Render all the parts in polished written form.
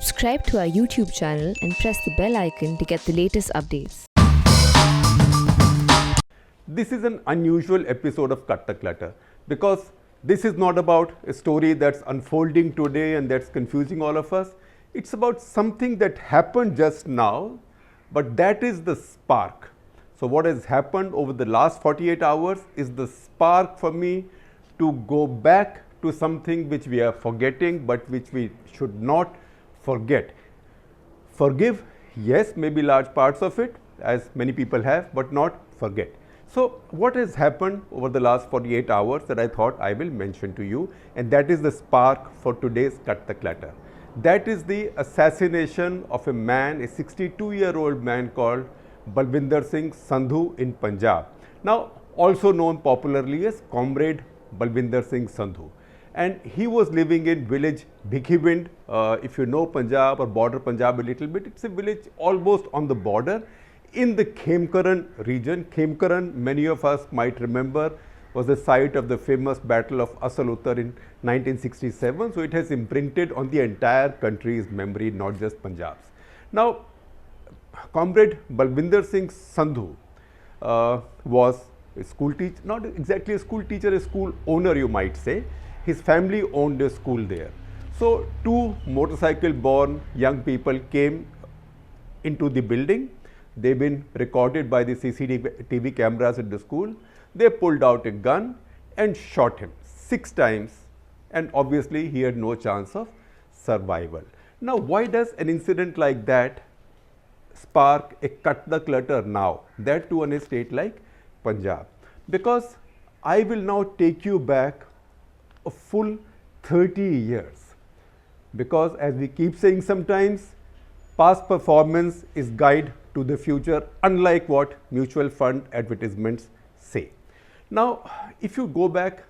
Subscribe to our YouTube channel and press the bell icon to get the latest updates. This is an unusual episode of Cut The Clutter because this is not about a story that's unfolding today and that's confusing all of us. It's about something that happened just now, but that is the spark. So what has happened over the last 48 hours is the spark for me to go back to something which we are forgetting, but which we should not forget. Forgive, yes, maybe large parts of it, as many people have, but not forget. So what has happened over the last 48 hours that I thought I will mention to you, and that is the spark for today's Cut The Clutter. That is the assassination of a man, a 62-year-old man called Balwinder Singh Sandhu in Punjab. Now, also known popularly as Comrade Balwinder Singh Sandhu. And he was living in village Bhikhiwind. If you know Punjab or border Punjab a little bit, it's a village almost on the border in the Khemkaran region. Khemkaran, many of us might remember, was the site of the famous Battle of Assal Uttar in 1967. So it has imprinted on the entire country's memory, not just Punjab's. Now, Comrade Balwinder Singh Sandhu was a school teacher, not exactly a school teacher, a school owner, you might say. His family owned a school there. So two motorcycle-born young people came into the building. They've been recorded by the CCTV cameras at the school. They pulled out a gun and shot him 6 times, and obviously he had no chance of survival. Now, why does an incident like that spark a Cut The Clutter now, that too in a state like Punjab? Because I will now take you back a full 30 years, because as we keep saying sometimes, past performance is guide to the future, unlike what mutual fund advertisements say. Now, if you go back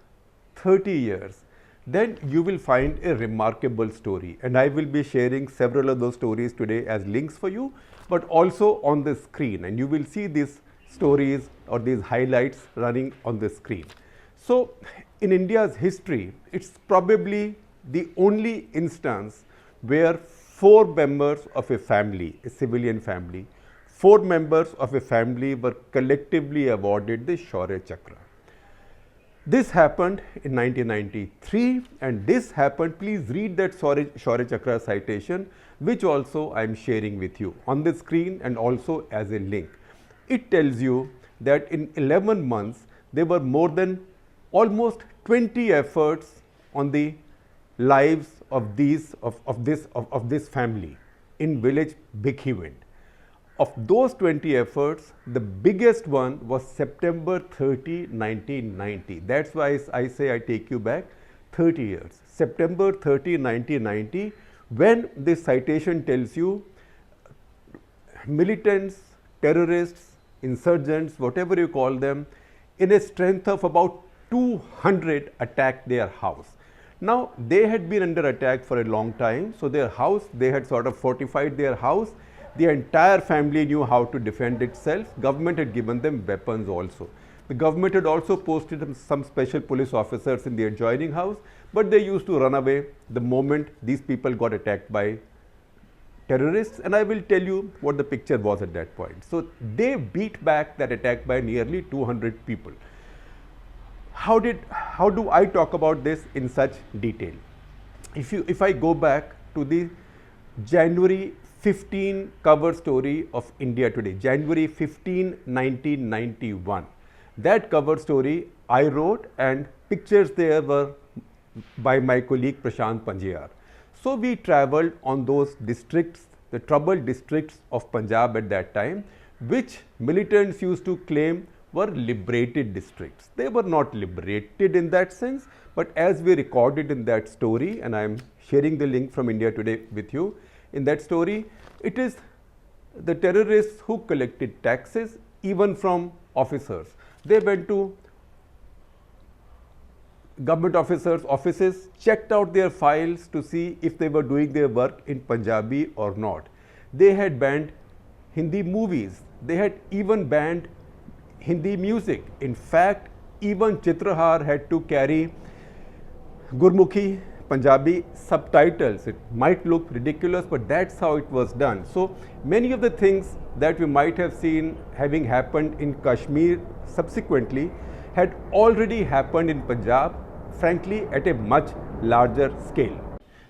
30 years, then you will find a remarkable story, and I will be sharing several of those stories today as links for you, but also on the screen, and you will see these stories or these highlights running on the screen. So, in India's history, it's probably the only instance where 4 members of a family, a civilian family, 4 members of a family were collectively awarded the Shaurya Chakras. This happened in 1993, and this happened, please read that Shaurya Chakra citation, which also I am sharing with you on the screen and also as a link. It tells you that in 11 months, there were more than almost 20 efforts on the lives of this family in village Bhikhiwind. Of those 20 efforts, the biggest one was September 30, 1990. That's why I say I take you back 30 years. September 30, 1990, when this citation tells you militants, terrorists, insurgents, whatever you call them, in a strength of about 200 attacked their house. Now, they had been under attack for a long time, so their house, they had sort of fortified their house. The entire family knew how to defend itself. Government had given them weapons also. The government had also posted some special police officers in the adjoining house, but they used to run away the moment these people got attacked by terrorists, and I will tell you what the picture was at that point. So they beat back that attack by nearly 200 people. How do I talk about this in such detail? If I go back to the January 15 cover story of India Today, January 15, 1991. That cover story I wrote, and pictures there were by my colleague Prashant Panjiyar. So we traveled on those districts, the troubled districts of Punjab at that time, which militants used to claim were liberated districts. They were not liberated in that sense, but as we recorded in that story, and I am sharing the link from India Today with you, in that story, it is the terrorists who collected taxes even from officers. They went to government officers' offices, checked out their files to see if they were doing their work in Punjabi or not. They had banned Hindi movies. They had even banned Hindi music. In fact, even Chitrahar had to carry Gurmukhi Punjabi subtitles. It might look ridiculous, but that's how it was done. So many of the things that we might have seen having happened in Kashmir subsequently had already happened in Punjab, frankly at a much larger scale.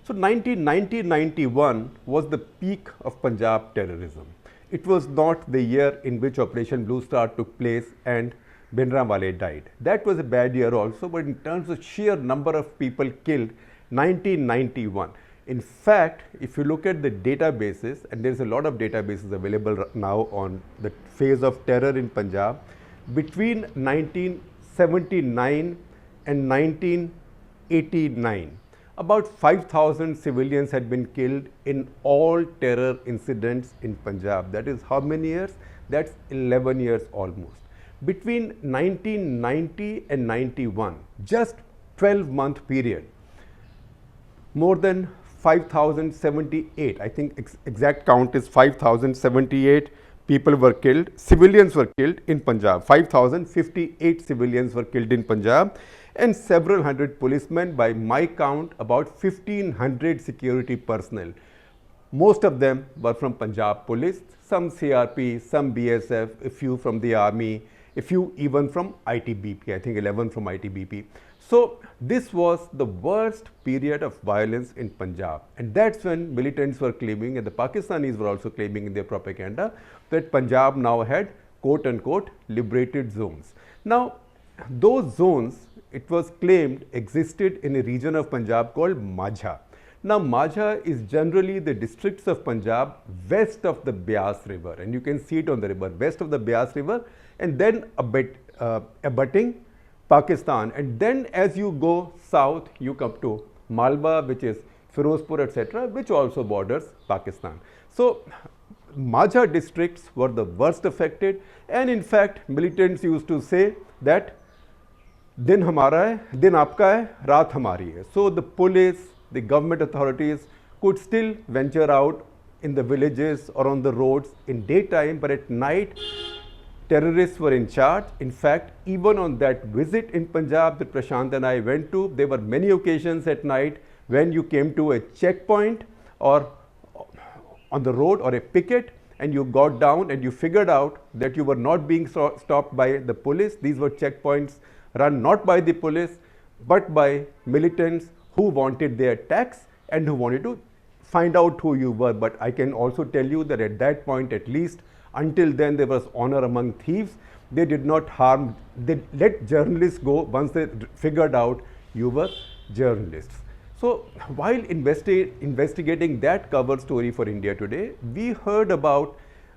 So 1990-91 was the peak of Punjab terrorism. It was not the year in which Operation Blue Star took place and Bhindranwale died. That was a bad year also, but in terms of sheer number of people killed, 1991. In fact, if you look at the databases, and there is a lot of databases available now on the phase of terror in Punjab, between 1979 and 1989, about 5,000 civilians had been killed in all terror incidents in Punjab. That is how many years? That's 11 years almost. Between 1990 and 91, just 12-month period, more than 5,078, I think exact count is 5,078 people were killed, civilians were killed in Punjab. 5,058 civilians were killed in Punjab, and several hundred policemen. By my count, about 1,500 security personnel. Most of them were from Punjab police, some CRP, some BSF, a few from the army, a few even from ITBP, I think 11 from ITBP. So this was the worst period of violence in Punjab, and that's when militants were claiming, and the Pakistanis were also claiming in their propaganda, that Punjab now had quote unquote liberated zones. Now those zones, it was claimed, existed in a region of Punjab called Majha. Now Majha is generally the districts of Punjab west of the Beas river, and you can see it on the river, west of the Beas river, and then abutting Pakistan, and then as you go south you come to Malwa, which is Firozpur, etc., which also borders Pakistan. So Majha districts were the worst affected, and in fact militants used to say that दिन हमारा है, दिन आपका है, रात हमारी है. So the police, the government authorities could still venture out in the villages or on the roads in daytime, but at night terrorists were in charge. In fact, even on that visit in Punjab that Prashant and I went to, there were many occasions at night when you came to a checkpoint or on the road or a picket, and you got down and you figured out that you were not being stopped by the police. These were checkpoints run not by the police but by militants who wanted their tax and who wanted to find out who you were. But I can also tell you that at that point, at least until then, there was honor among thieves. They did not harm, they let journalists go once they figured out you were journalists. So while investigating that cover story for India Today, we heard about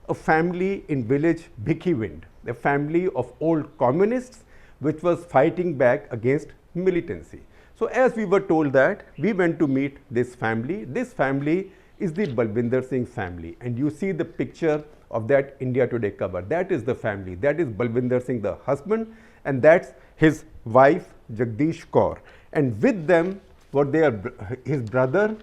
a family in village Bhikhiwind, a family of old communists which was fighting back against militancy. So as we were told that, we went to meet this family. This family is the Balwinder Singh family, and you see the picture of that India Today cover. That is the family. That is Balwinder Singh, the husband, and that's his wife Jagdish Kaur. And with them were his brother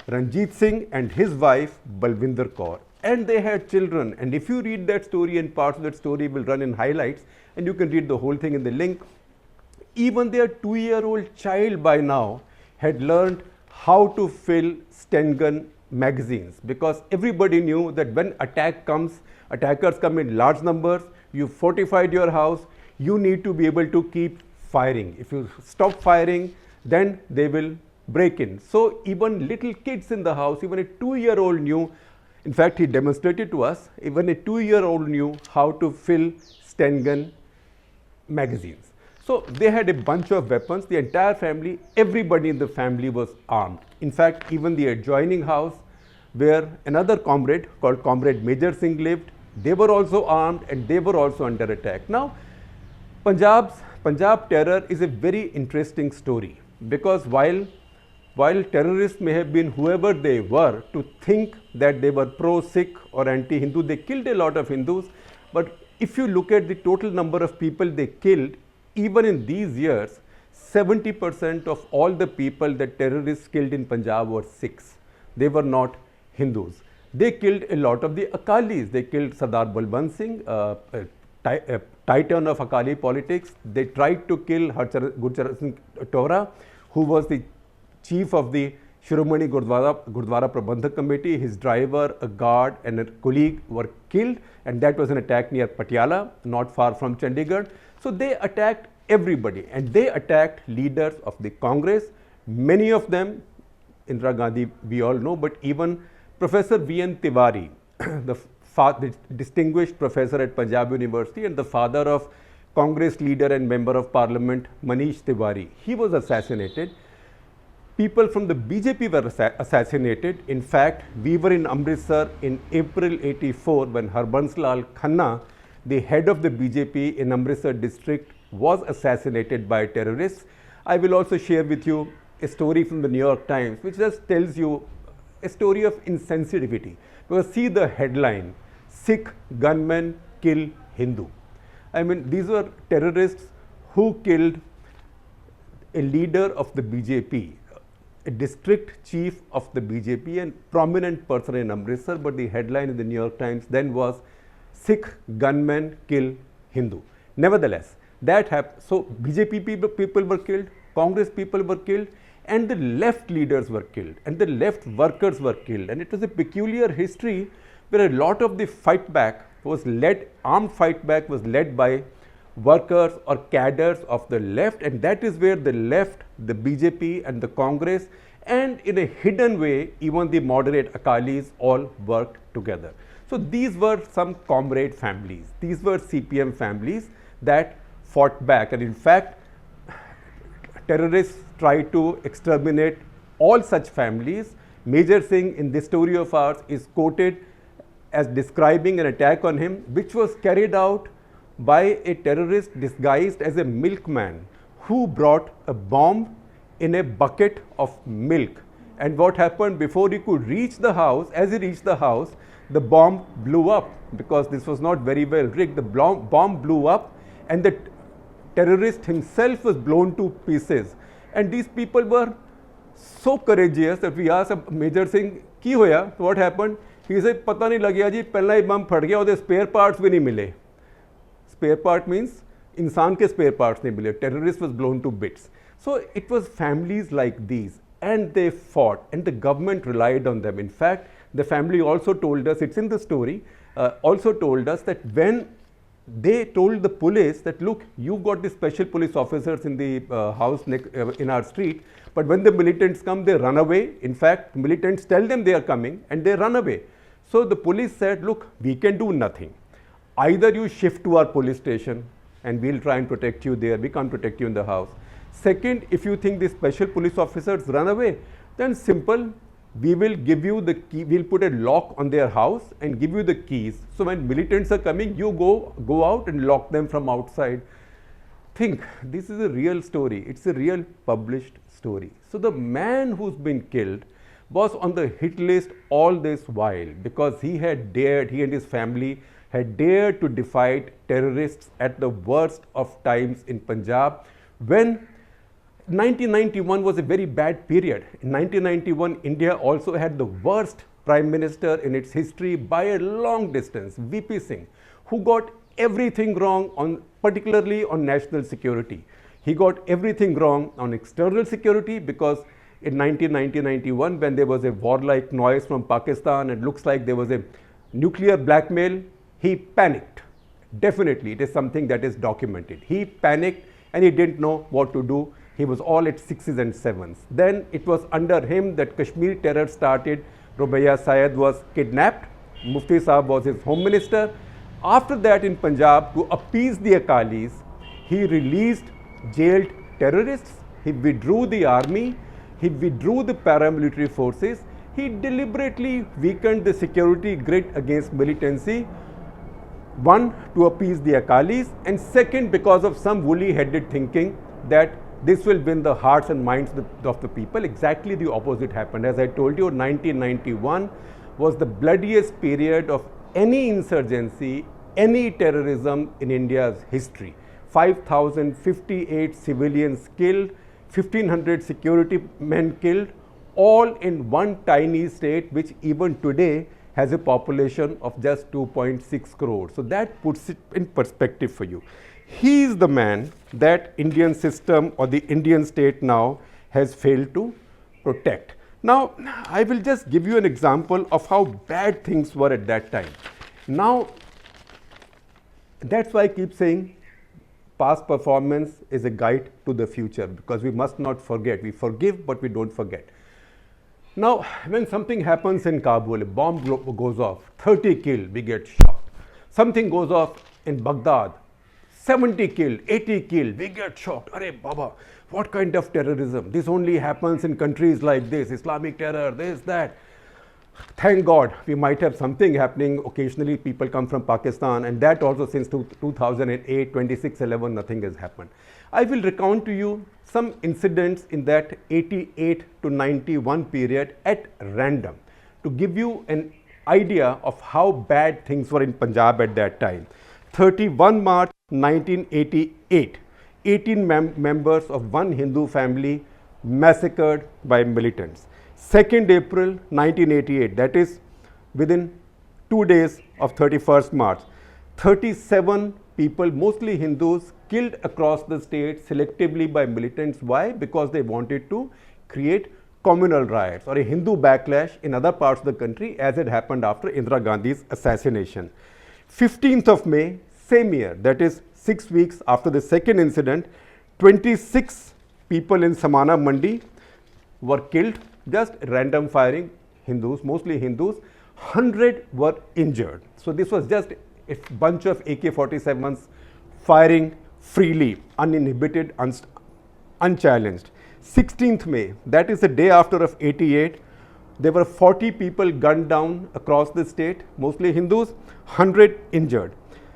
Ranjit Singh and his wife Balwinder Kaur. And they had children, and if you read that story, and parts of that story will run in highlights, and you can read the whole thing in the link. Even their 2-year-old child by now had learned how to fill Stengun magazines, because everybody knew that when attackers come in large numbers, you fortified your house, you need to be able to keep firing. If you stop firing, then they will break in. So even little kids in the house, even a 2-year-old knew, in fact he demonstrated to us, even a 2-year-old knew how to fill Stengun magazines. So they had a bunch of weapons. The entire family, everybody in the family was armed. In fact, even the adjoining house where another comrade called Comrade Major Singh lived, they were also armed and they were also under attack. Now, Punjab terror is a very interesting story, because while terrorists may have been whoever they were, to think that they were pro-Sikh or anti-Hindu, they killed a lot of Hindus, but if you look at the total number of people they killed, even in these years, 70% of all the people that terrorists killed in Punjab were Sikhs. They were not Hindus. They killed a lot of the Akalis. They killed Sardar Balwant Singh, a titan of Akali politics. They tried to kill Gurcharan Singh Tora, who was the chief of the Shiromani Gurdwara Prabandhak Committee, his driver, a guard and a colleague were killed, and that was an attack near Patiala, not far from Chandigarh. So they attacked everybody, and they attacked leaders of the Congress, many of them, Indira Gandhi we all know, but even Professor V.N. Tiwari, the distinguished professor at Punjab University and the father of Congress leader and member of parliament Manish Tiwari, he was assassinated. People from the BJP were assassinated. In fact, we were in Amritsar in April 84 when Harbans Lal Khanna, the head of the BJP in Amritsar district, was assassinated by terrorists. I will also share with you a story from the New York Times which just tells you a story of insensitivity. Because see the headline, Sikh gunmen kill Hindu. I mean, these were terrorists who killed a leader of the BJP, a district chief of the BJP and prominent person in Amritsar, but the headline in the New York Times then was Sikh gunmen kill Hindu. Nevertheless, that happened. So BJP people were killed, Congress people were killed, and the left leaders were killed, and the left workers were killed. And it was a peculiar history where a lot of the fight back was led, armed fight back was led by workers or cadres of the left, and that is where the left, the BJP and the Congress, and in a hidden way even the moderate Akalis all worked together. So these were some comrade families, these were CPM families that fought back, and in fact terrorists tried to exterminate all such families. Major Singh in this story of ours is quoted as describing an attack on him which was carried out by a terrorist disguised as a milkman who brought a bomb in a bucket of milk. And what happened, before he could reach the house, as he reached the house, the bomb blew up, because this was not very well rigged. The bomb blew up and the terrorist himself was blown to pieces. And these people were so courageous that we asked Major Singh, ki hoya? What happened? He said, pata nahi lagya ji, pehla hi bomb phat gaya, ode spare parts bhi nahi mile. Spare part means insan ke spare parts nahi mile. Terrorist was blown to bits. So it was families like these, and they fought, and the government relied on them. In fact, the family also told us, it's in the story, also told us that when they told the police that, look, you got the special police officers in the house in our street, but when the militants come, they run away. In fact, militants tell them they are coming and they run away. So the police said, look, we can do nothing. Either you shift to our police station and we'll try and protect you there, we can't protect you in the house. Second, if you think the special police officers run away, then simple, we will give you the key, we'll put a lock on their house and give you the keys. So when militants are coming, you go out and lock them from outside. Think, this is a real story. It's a real published story. So the man who's been killed was on the hit list all this while, because he had dared, he and his family had dared to defy terrorists at the worst of times in Punjab, when 1991 was a very bad period. In 1991, India also had the worst Prime Minister in its history by a long distance, VP Singh, who got everything wrong, particularly on national security. He got everything wrong on external security, because in 1990-91, when there was a warlike noise from Pakistan and looks like there was a nuclear blackmail, he panicked. Definitely, it is something that is documented. He panicked and he didn't know what to do. He was all at 6s and 7s. Then it was under him that Kashmir terror started. Rubaiyah Syed was kidnapped. Mufti Saab was his home minister. After that, in Punjab, to appease the Akalis, he released jailed terrorists. He withdrew the army. He withdrew the paramilitary forces. He deliberately weakened the security grid against militancy. One, to appease the Akalis, and second, because of some woolly-headed thinking that this will win the hearts and minds of the people. Exactly the opposite happened. As I told you, 1991 was the bloodiest period of any insurgency, any terrorism in India's history. 5,058 civilians killed, 1,500 security men killed, all in one tiny state which even today has a population of just 2.6 crores. So that puts it in perspective for you. He is the man that Indian system or the Indian state now has failed to protect. Now, I will just give you an example of how bad things were at that time. Now, that's why I keep saying past performance is a guide to the future, because we must not forget. We forgive, but we don't forget. Now, when something happens in Kabul, a bomb goes off, 30 killed, we get shocked. Something goes off in Baghdad, 70 killed, 80 killed, we get shocked. Arey Baba, what kind of terrorism? This only happens in countries like this, Islamic terror, this, that. Thank God, we might have something happening. Occasionally, people come from Pakistan, and that also since 2008, 26/11, nothing has happened. I will recount to you some incidents in that 88 to 91 period at random to give you an idea of how bad things were in Punjab at that time. 31 March 1988, 18 members of one Hindu family massacred by militants. 2nd April 1988, that is within 2 days of 31st March, 37 people, mostly Hindus, killed across the state selectively by militants. Why? Because they wanted to create communal riots or a Hindu backlash in other parts of the country, as it happened after Indira Gandhi's assassination. 15th of May, same year, that is 6 weeks after the second incident, 26 people in Samana Mandi were killed, just random firing, Hindus, mostly Hindus. 100 were injured. So this was just a bunch of AK-47s firing freely, uninhibited, unchallenged. 16th May, that is the day after of 88, there were 40 people gunned down across the state, mostly Hindus, 100 injured.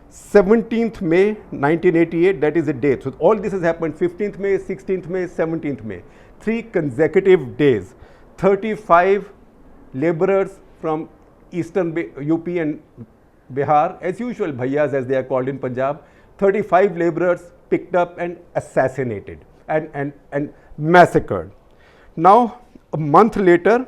17th May 1988, that is the date. So all this has happened 15th May, 16th May, 17th May. 3 consecutive days. 35 laborers from eastern UP and Bihar, as usual, bhaiyas as they are called in Punjab, 35 laborers picked up and assassinated and massacred. Now, a month later,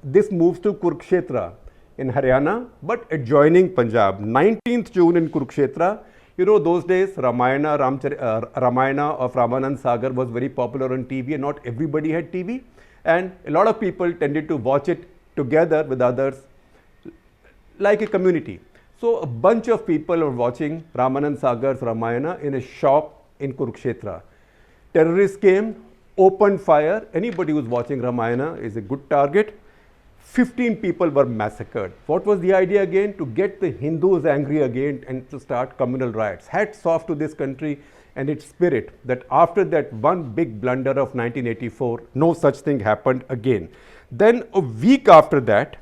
this moves to Kurukshetra in Haryana, but adjoining Punjab. 19th June in Kurukshetra. You know, those days, Ramayana of Ramanand Sagar was very popular on TV, and not everybody had TV. And a lot of people tended to watch it together with others, like a community. So a bunch of people were watching Ramanand Sagar's Ramayana in a shop in Kurukshetra. Terrorists came, opened fire. Anybody who's watching Ramayana is a good target. 15 people were massacred. What was the idea again? To get the Hindus angry again and to start communal riots. Hats off to this country and its spirit that after that one big blunder of 1984, no such thing happened again. Then a week after that,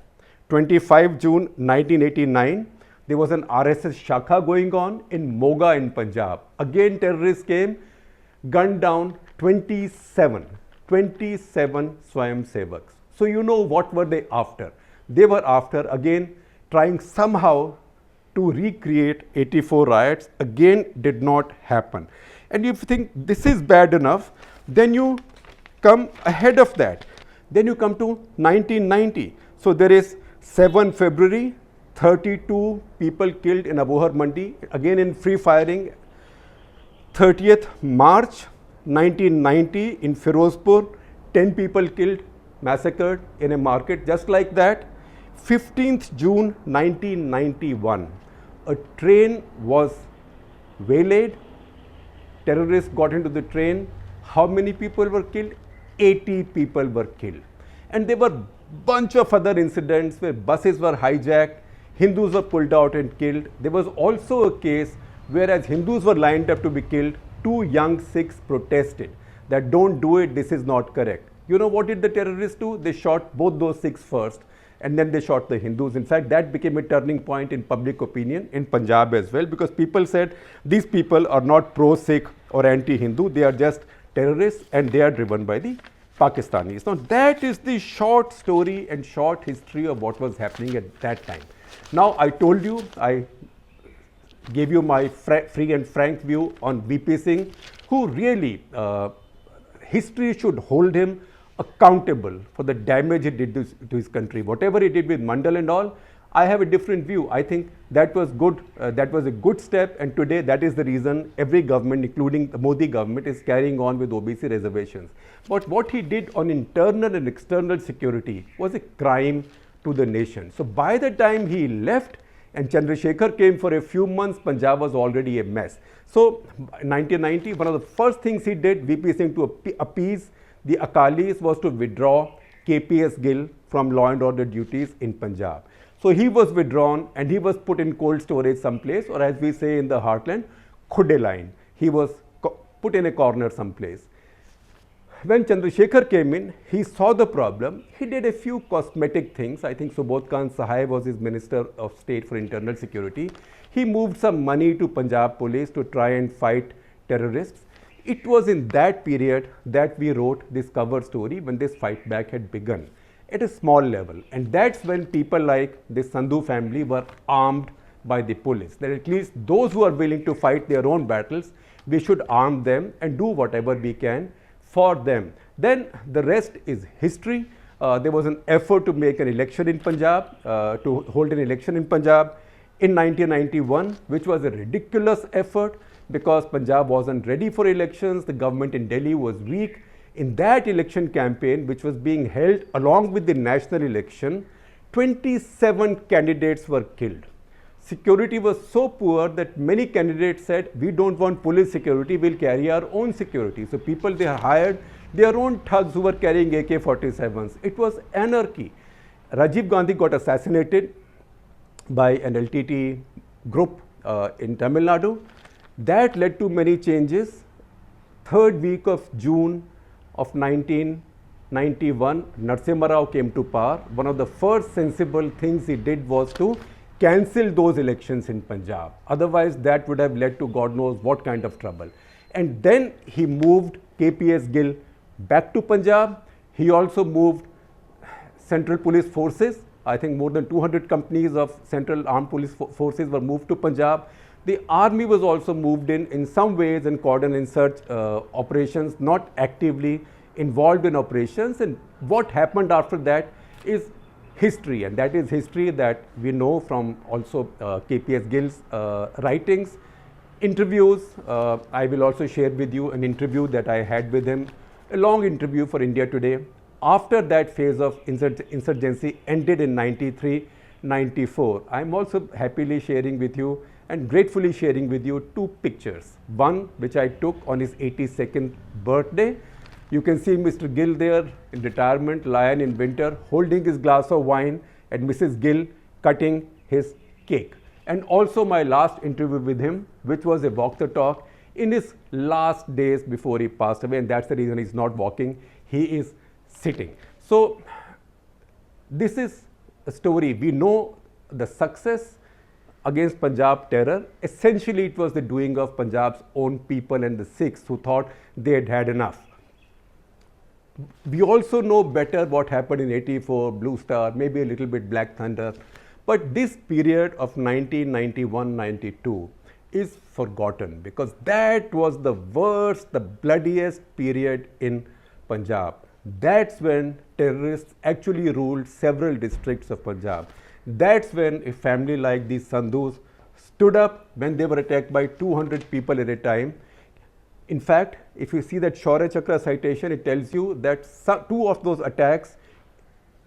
25 June 1989, there was an RSS Shakha going on in Moga in Punjab. Again terrorists came, gunned down 27 Swayam Sevaks. So you know what were they after? They were after again trying somehow to recreate 84 riots. Again did not happen. And if you think this is bad enough, then you come ahead of that. Then you come to 1990. So there is 7 February, 32 people killed in Abohar Mandi, again in free firing. 30th March 1990 in Firozpur, 10 people killed, massacred in a market just like that. 15th June 1991, a train was waylaid, terrorists got into the train. How many people were killed? 80 people were killed. And there were bunch of other incidents where buses were hijacked, Hindus were pulled out and killed. There was also a case whereas Hindus were lined up to be killed, 2 young Sikhs protested that don't do it, this is not correct. You know what did the terrorists do? They shot both those Sikhs first and then they shot the Hindus. In fact, that became a turning point in public opinion in Punjab as well, because people said these people are not pro-Sikh or anti-Hindu, they are just terrorists and they are driven by the Pakistanis. Now that is the short story and short history of what was happening at that time. Now I told you, I gave you my free and frank view on VP Singh, who really, history should hold him accountable for the damage he did to his country. Whatever he did with Mandal and all, I have a different view. I think that was good. That was a good step, and today that is the reason every government, including the Modi government, is carrying on with OBC reservations. But what he did on internal and external security was a crime to the nation. So by the time he left and Chandrasekhar came for a few months, Punjab was already a mess. So in 1990, one of the first things he did, VP Singh, to appease the Akalis was to withdraw KPS Gill from law and order duties in Punjab. So he was withdrawn and he was put in cold storage someplace, or as we say in the heartland, Khudde line. He was put in a corner someplace. When Chandrasekhar came in, he saw the problem. He did a few cosmetic things. I think Subodh Khan Sahai was his Minister of State for Internal Security. He moved some money to Punjab police to try and fight terrorists. It was in that period that we wrote this cover story when this fight back had begun at a small level. And that's when people like the Sandhu family were armed by the police. That at least those who are willing to fight their own battles, we should arm them and do whatever we can for them. Then the rest is history. There was an effort to make an election in Punjab, to hold an election in Punjab in 1991, which was a ridiculous effort because Punjab wasn't ready for elections. The government in Delhi was weak. In that election campaign, which was being held along with the national election, 27 candidates were killed. Security was so poor that many candidates said, we don't want police security, we'll carry our own security. So people, they hired their own thugs who were carrying AK-47s. It was anarchy. Rajiv Gandhi got assassinated by an LTT group in Tamil Nadu. That led to many changes. Third week of June of 1991, Narasimha Rao came to power. One of the first sensible things he did was to cancel those elections in Punjab. Otherwise, that would have led to God knows what kind of trouble. And then he moved KPS Gill back to Punjab. He also moved Central Police Forces. I think more than 200 companies of Central Armed Police Forces were moved to Punjab. The army was also moved in some ways in cordon and search operations, not actively involved in operations. And what happened after that is history, and that is history that we know from also KPS Gill's writings, interviews. I will also share with you an interview that I had with him, a long interview for India Today. After that phase of insurgency ended in 93, 94, I am also happily sharing with you and gratefully sharing with you two pictures. One which I took on his 82nd birthday. You can see Mr. Gill there in retirement, lion in winter, holding his glass of wine, and Mrs. Gill cutting his cake. And also my last interview with him, which was a walk the talk in his last days before he passed away, and that's the reason he's not walking, he is sitting. So this is a story. We know the success against Punjab terror. Essentially, it was the doing of Punjab's own people and the Sikhs who thought they had had enough. We also know better what happened in 84, Blue Star, maybe a little bit Black Thunder. But this period of 1991-92 is forgotten because that was the worst, the bloodiest period in Punjab. That's when terrorists actually ruled several districts of Punjab. That's when a family like these Sandhus stood up when they were attacked by 200 people at a time. In fact, if you see that Shaurya Chakras citation, it tells you that two of those attacks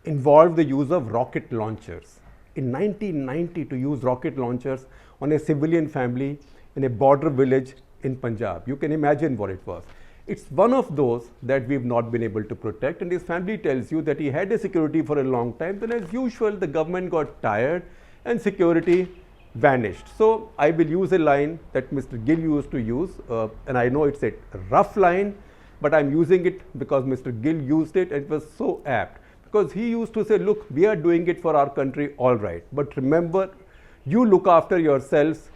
involved the use of rocket launchers. In 1990, to use rocket launchers on a civilian family in a border village in Punjab. You can imagine what it was. It's one of those that we've not been able to protect, and his family tells you that he had a security for a long time. Then as usual, the government got tired and security vanished. So I will use a line that Mr. Gill used to use, and I know it's a rough line, but I'm using it because Mr. Gill used it and it was so apt. Because he used to say, look, we are doing it for our country, all right, but remember, you look after yourselves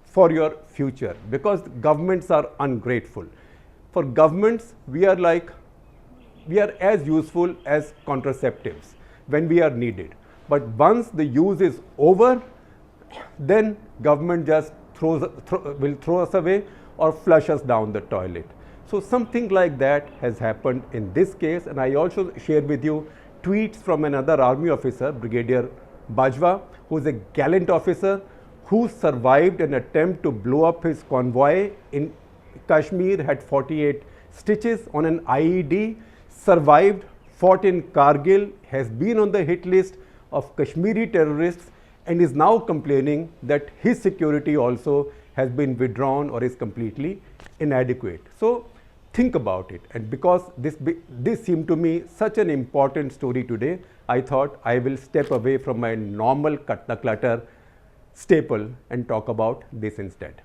for your future, because governments are ungrateful. For governments, we are as useful as contraceptives when we are needed. But once the use is over, then government just will throw us away or flush us down the toilet. So something like that has happened in this case, and I also share with you tweets from another army officer, Brigadier Bajwa, who is a gallant officer who survived an attempt to blow up his convoy in Kashmir, had 48 stitches on an IED, survived, fought in Kargil, has been on the hit list of Kashmiri terrorists, and is now complaining that his security also has been withdrawn or is completely inadequate. So think about it, and because this seemed to me such an important story today, I thought I will step away from my normal Cut the Clutter staple and talk about this instead.